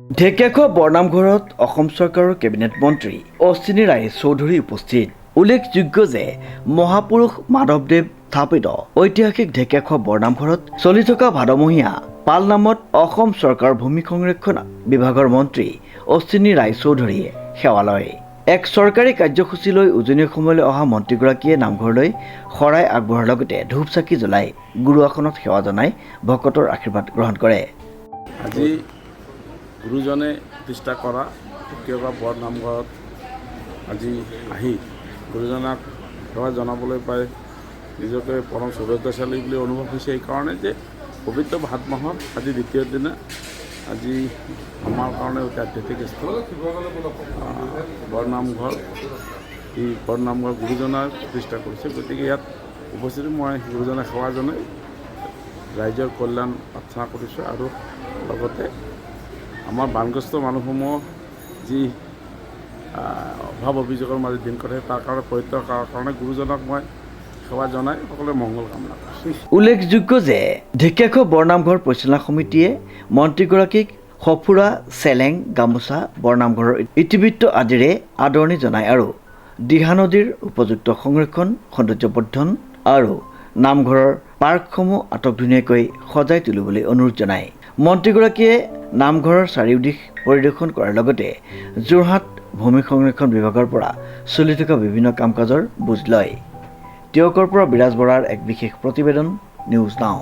ঢেকীয়াখোৱা বৰনামঘৰত অসম চৰকাৰৰ কেবিনেট মন্ত্ৰী অশ্বিনী ৰায় চৌধুৰী উপস্থিত। উল্লেখযোগ্য যে মহাপুৰুষ মাধৱদেৱ স্থাপিত ঐতিহাসিক ঢেকীয়াখোৱা বৰনামঘৰত চলি থকা ভাদমহীয়া পাল নামত অসম চৰকাৰৰ ভূমি সংৰক্ষণ বিভাগৰ মন্ত্ৰী অশ্বিনী ৰায় চৌধুৰীয়ে সেৱা লয়। এক চৰকাৰী কাৰ্যসূচীলৈ উজনি অসমলৈ অহা মন্ত্ৰীগৰাকীয়ে নামঘৰলৈ শৰাই আগবঢ়াৰ লগতে ধূপ চাকি জ্বলাই গুৰু আসনত সেৱা জনাই ভকতৰ আশীৰ্বাদ গ্ৰহণ কৰে। আজি গুৰুজনে প্ৰতিষ্ঠা কৰা ঢেকীয়াখোৱা বৰনামঘৰত আজি আহি গুৰুজনাক সেৱা জনাবলৈ পাই নিজকে পৰম সৌভাগ্যশালী বুলি অনুভৱ হৈছে। এইকাৰণে যে পবিত্ৰ ভাদ মাহত আজি দ্বিতীয় দিনা আজি আমাৰ কাৰণে অতি আধ্যাত্মিক স্থল বৰনামঘৰ। এই বৰনামঘৰ গুৰুজনাৰ প্ৰতিষ্ঠা কৰিছে, গতিকে ইয়াত উপস্থিত মই গুৰুজনাক সেৱা জনাই ৰাইজৰ কল্যাণ প্ৰাৰ্থনা কৰিছোঁ আৰু লগতে আমাৰ বানগ্ৰস্ত মানুহসমূহ যি অভাৱ অভিযোগৰ মাজত দিন কটাই তাৰ কাৰণে পৰিত্ৰাণ কৰাৰ কাৰণে গুৰুজনক মই সেৱা জনাই সকলোৰে মংগল কামনা কৰিছোঁ। উল্লেখযোগ্য যে ঢেকীয়াখোৱা বৰনামঘৰ পৰিচালনা সমিতিয়ে মন্ত্ৰীগৰাকীক সফুৰা, চেলেং, গামোচা, বৰনামঘৰৰ ইতিবৃত্ত আদিৰে আদৰণি জনায় আৰু দিহা নদীৰ উপযুক্ত সংৰক্ষণ, সৌন্দৰ্যবৰ্ধন আৰু নামঘৰৰ পাৰ্কসমূহ আটকধুনীয়াকৈ সজাই তুলিবলৈ অনুৰোধ জনায়। মন্ত্ৰীগৰাকীয়ে নামঘৰৰ চাৰিওদিশ পৰিদৰ্শন কৰাৰ লগতে যোৰহাট ভূমি সংৰক্ষণ বিভাগৰ পৰা চলি থকা বিভিন্ন কাম কাজৰ বুজ লয়। টিয়কৰ পৰা বিৰাজ বৰাৰ এক বিশেষ প্ৰতিবেদন, নিউজ নাও।